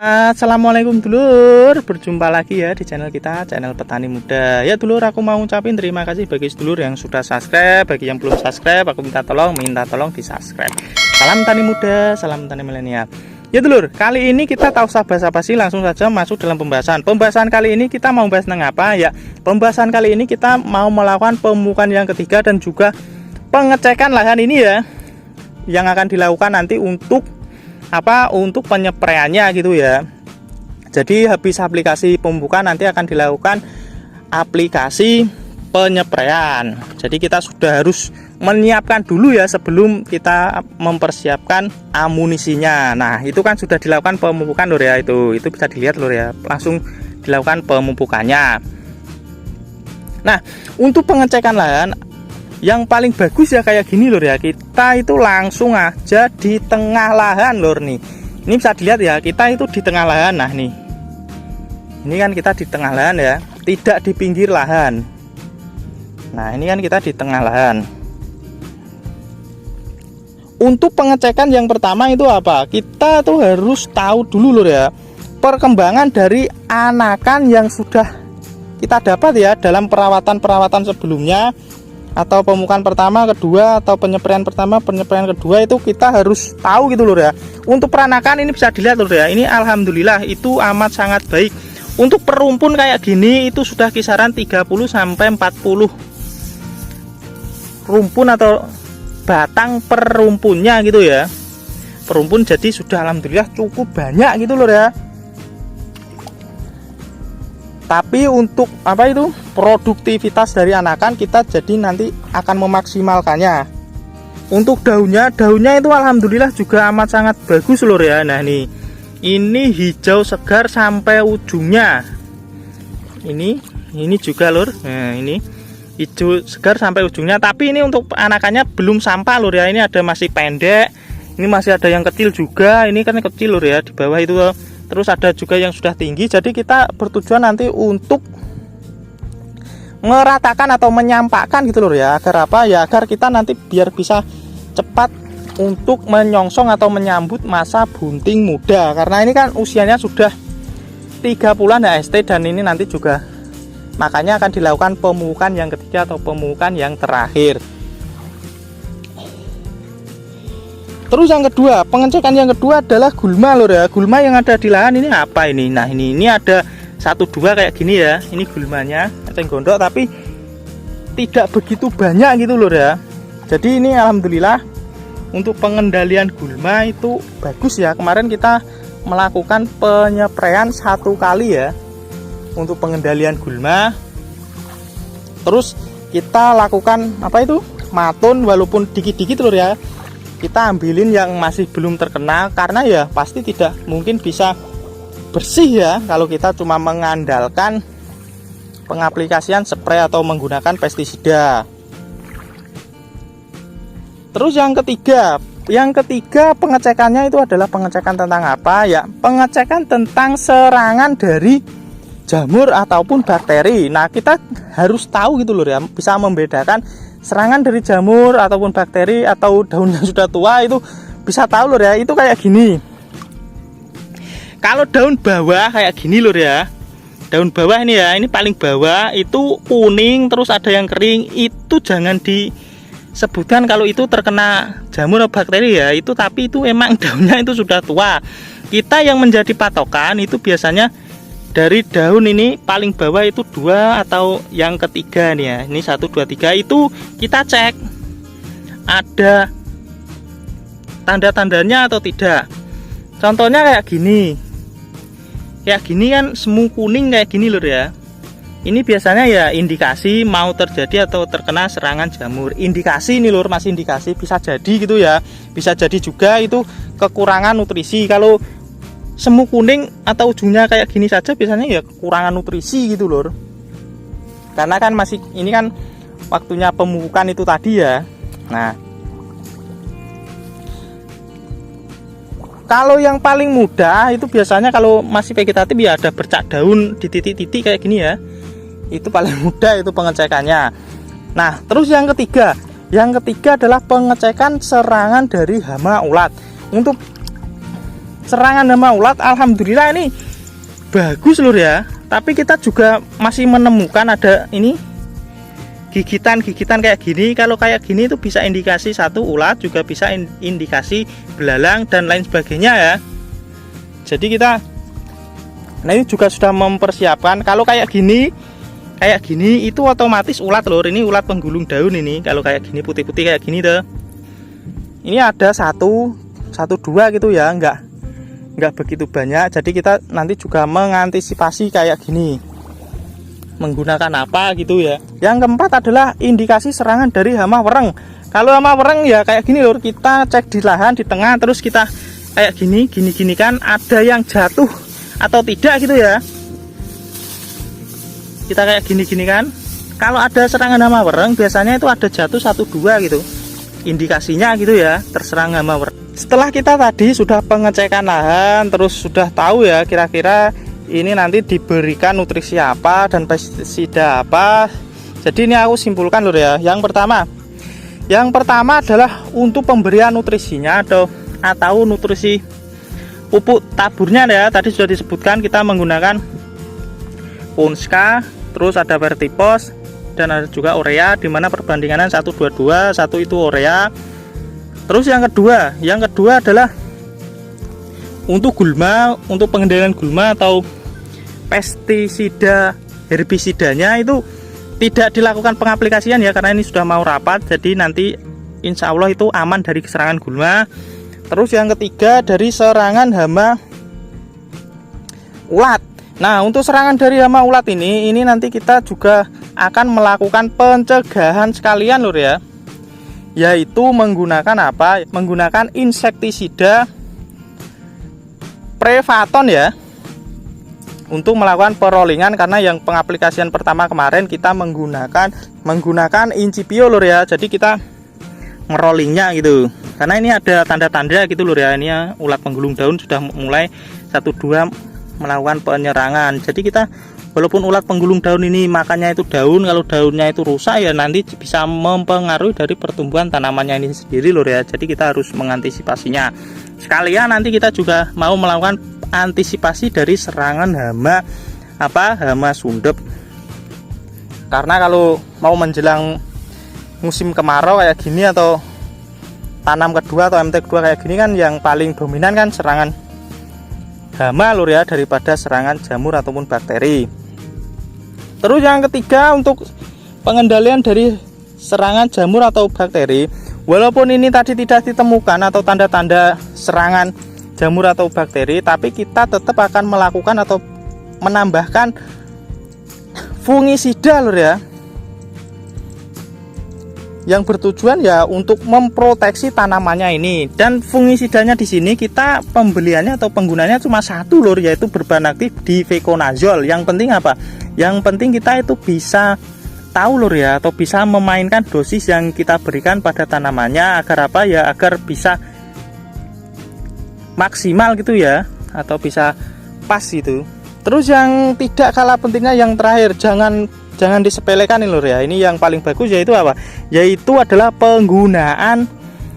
Assalamualaikum dulur, berjumpa lagi ya di channel kita, channel petani muda. Ya dulur, aku mau ngucapin terima kasih bagi dulur yang sudah subscribe. Bagi yang belum subscribe, aku minta tolong di subscribe. Salam tani muda, salam tani milenial. Ya dulur, kali ini kita tak usah basa-basi, langsung saja masuk dalam pembahasan. Pembahasan kali ini kita mau bahas tentang apa ya? Pembahasan kali ini kita mau melakukan pemupukan yang ketiga dan juga pengecekan lahan ini ya, yang akan dilakukan nanti untuk untuk penyepraiannya gitu ya. Jadi habis aplikasi pemupukan nanti akan dilakukan aplikasi penyepraian. Jadi kita sudah harus menyiapkan dulu ya sebelum kita mempersiapkan amunisinya. Nah itu kan sudah dilakukan pemupukan lur ya, itu bisa dilihat lur ya, langsung dilakukan pemupukannya. Nah untuk pengecekan lahan yang paling bagus ya kayak gini lur ya, kita itu langsung aja di tengah lahan lur nih. Ini bisa dilihat ya, kita itu di tengah lahan. Nah nih, ini kan kita di tengah lahan ya, tidak di pinggir lahan. Nah ini kan kita di tengah lahan. Untuk pengecekan yang pertama itu apa? Kita tuh harus tahu dulu lur ya, perkembangan dari anakan yang sudah kita dapat ya dalam perawatan sebelumnya, atau pemupukan pertama, kedua, atau penyepraian pertama, penyepraian kedua, itu kita harus tahu gitu lur ya. Untuk peranakan ini bisa dilihat lur ya, ini alhamdulillah itu amat sangat baik. Untuk perumpun kayak gini itu sudah kisaran 30 sampai 40 rumpun atau batang per rumpunnya gitu ya. Perumpun jadi sudah alhamdulillah cukup banyak gitu lur ya. Tapi untuk produktivitas dari anakan kita jadi nanti akan memaksimalkannya. Untuk daunnya itu alhamdulillah juga amat sangat bagus lur ya. Nah nih, ini hijau segar sampai ujungnya. Ini juga lur. Nah ini hijau segar sampai ujungnya. Tapi ini untuk anakannya belum sampai lur ya. Ini ada masih pendek. Ini masih ada yang kecil juga. Ini kan kecil lur ya, di bawah itu. Terus ada juga yang sudah tinggi. Jadi kita bertujuan nanti untuk meratakan atau menyampaikan gitu loh ya. Agar apa ya? Agar kita nanti biar bisa cepat untuk menyongsong atau menyambut masa bunting muda. Karena ini kan usianya sudah 3 bulan HST dan ini nanti juga makanya akan dilakukan pemupukan yang ketiga atau pemupukan yang terakhir. Terus yang kedua, pengecekan yang kedua adalah gulma lur ya. Gulma yang ada di lahan ini apa ini? Nah ini ada 1-2 kayak gini ya. Ini gulmanya, eceng gondok, tapi tidak begitu banyak gitu lur ya. Jadi ini alhamdulillah untuk pengendalian gulma itu bagus ya. Kemarin kita melakukan penyepraian 1 kali ya untuk pengendalian gulma. Terus kita lakukan matun walaupun dikit-dikit lur ya. Kita ambilin yang masih belum terkena, karena ya pasti tidak mungkin bisa bersih ya kalau kita cuma mengandalkan pengaplikasian spray atau menggunakan pestisida. Terus yang ketiga pengecekannya itu adalah pengecekan tentang apa ya? Pengecekan tentang serangan dari jamur ataupun bakteri. Nah kita harus tahu gitu loh ya, bisa membedakan serangan dari jamur ataupun bakteri atau daun yang sudah tua itu bisa tahu lur ya. Itu kayak gini. Kalau daun bawah kayak gini lur ya, daun bawah ini ya, ini paling bawah itu kuning terus ada yang kering, itu jangan disebutkan kalau itu terkena jamur atau bakteri ya. Itu tapi itu emang daunnya itu sudah tua. Kita yang menjadi patokan itu biasanya dari daun ini paling bawah itu 2 atau yang ketiga nih ya, ini 1, 2, 3 itu kita cek ada tanda-tandanya atau tidak. Contohnya kayak gini kan semu kuning kayak gini lur ya. Ini biasanya ya indikasi mau terjadi atau terkena serangan jamur. Indikasi ini lur, masih indikasi, bisa jadi gitu ya. Bisa jadi juga itu kekurangan nutrisi. Kalau semu kuning atau ujungnya kayak gini saja biasanya ya kekurangan nutrisi gitu lur. Karena kan masih ini kan waktunya pemupukan itu tadi ya. Nah kalau yang paling mudah itu biasanya kalau masih vegetatif ya ada bercak daun di titik-titik kayak gini ya. Itu paling mudah itu pengecekannya. Nah terus yang ketiga adalah pengecekan serangan dari hama ulat. Untuk serangan hama ulat alhamdulillah ini bagus lur ya. Tapi kita juga masih menemukan ada ini gigitan-gigitan kayak gini. Kalau kayak gini itu bisa indikasi satu ulat, juga bisa indikasi belalang dan lain sebagainya ya. Jadi kita ini juga sudah mempersiapkan. Kalau kayak gini itu otomatis ulat lur. Ini ulat penggulung daun ini. Kalau kayak gini putih-putih kayak gini tuh. Ini ada satu dua gitu ya, enggak begitu banyak. Jadi kita nanti juga mengantisipasi kayak gini menggunakan apa gitu ya. Yang keempat adalah indikasi serangan dari hama wereng. Kalau hama wereng ya kayak gini lur, kita cek di lahan di tengah, terus kita kayak gini kan ada yang jatuh atau tidak gitu ya. Kita kayak gini kan, kalau ada serangan hama wereng biasanya itu ada jatuh 1-2 gitu indikasinya gitu ya, terserang hama wereng. Setelah kita tadi sudah pengecekan lahan, terus sudah tahu ya kira-kira ini nanti diberikan nutrisi apa dan pestisida apa. Jadi ini aku simpulkan lur ya. Yang pertama adalah untuk pemberian nutrisinya atau nutrisi pupuk taburnya ya. Tadi sudah disebutkan kita menggunakan Ponska, terus ada Vertipos dan ada juga urea, dimana perbandingannya 1:22, 1 itu urea. Terus yang kedua adalah untuk gulma, untuk pengendalian gulma atau pestisida herbisidanya itu tidak dilakukan pengaplikasian ya, karena ini sudah mau rapat. Jadi nanti insya Allah itu aman dari serangan gulma. Terus yang ketiga dari serangan hama ulat. Nah, untuk serangan dari hama ulat ini nanti kita juga akan melakukan pencegahan sekalian lur ya, yaitu menggunakan apa? Menggunakan insektisida Prevaton ya, untuk melakukan perolingan. Karena yang pengaplikasian pertama kemarin kita menggunakan Incipio lur ya. Jadi kita ngerollingnya gitu, karena ini ada tanda-tanda gitu lur ya. Ini ya, ulat penggulung daun sudah mulai 1-2 melakukan penyerangan. Jadi kita walaupun ulat penggulung daun ini makannya itu daun, kalau daunnya itu rusak ya nanti bisa mempengaruhi dari pertumbuhan tanamannya ini sendiri lur ya. Jadi kita harus mengantisipasinya. Sekalian nanti kita juga mau melakukan antisipasi dari serangan hama sundep. Karena kalau mau menjelang musim kemarau kayak gini atau tanam kedua atau MT kedua kayak gini kan yang paling dominan kan serangan hama lur ya, daripada serangan jamur ataupun bakteri. Terus yang ketiga untuk pengendalian dari serangan jamur atau bakteri, walaupun ini tadi tidak ditemukan atau tanda-tanda serangan jamur atau bakteri, tapi kita tetap akan melakukan atau menambahkan fungisida lur ya, yang bertujuan ya untuk memproteksi tanamannya ini. Dan fungisidanya di sini kita pembeliannya atau penggunanya cuma satu lur, yaitu berbahan aktif difeconazole. Yang penting apa? Yang penting kita itu bisa tahu lur ya, atau bisa memainkan dosis yang kita berikan pada tanamannya agar apa ya, agar bisa maksimal gitu ya, atau bisa pas gitu. Terus yang tidak kalah pentingnya yang terakhir, jangan disepelekan nih lur ya. Ini yang paling bagus yaitu apa? Yaitu adalah penggunaan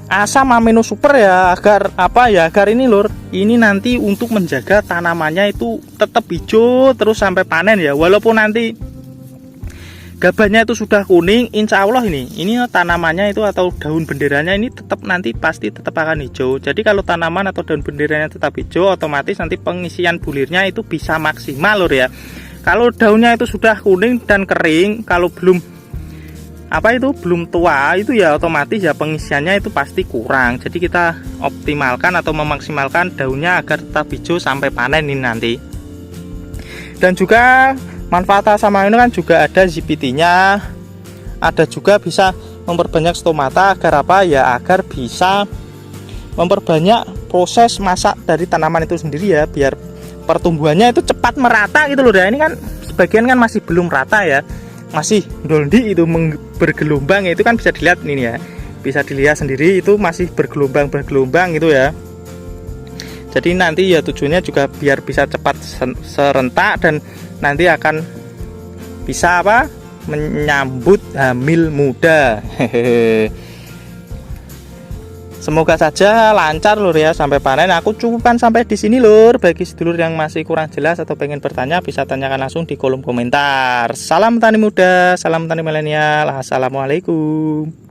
asam amino super ya, agar apa ya? Agar ini lur, ini nanti untuk menjaga tanamannya itu tetap hijau terus sampai panen ya. Walaupun nanti gabahnya itu sudah kuning, insya Allah ini tanamannya itu atau daun benderanya ini tetap nanti pasti tetap akan hijau. Jadi kalau tanaman atau daun benderanya tetap hijau, otomatis nanti pengisian bulirnya itu bisa maksimal lur ya. Kalau daunnya itu sudah kuning dan kering, kalau belum tua itu ya otomatis ya pengisiannya itu pasti kurang. Jadi kita optimalkan atau memaksimalkan daunnya agar tetap hijau sampai panen ini nanti. Dan juga manfaat asam amino kan juga ada ZPT-nya, ada juga bisa memperbanyak stomata agar apa ya, agar bisa memperbanyak proses masak dari tanaman itu sendiri ya, biar pertumbuhannya itu cepat merata gitu loh ya. Ini kan sebagian kan masih belum rata ya, masih doldi itu bergelombang, itu kan bisa dilihat ini ya, bisa dilihat sendiri itu masih bergelombang gitu ya. Jadi nanti ya tujuannya juga biar bisa cepat serentak dan nanti akan bisa apa, menyambut hamil muda. Semoga saja lancar lur ya sampai panen. Aku cukupkan sampai di sini lur. Bagi sedulur yang masih kurang jelas atau pengen bertanya bisa tanyakan langsung di kolom komentar. Salam petani muda, salam petani milenial. Assalamualaikum.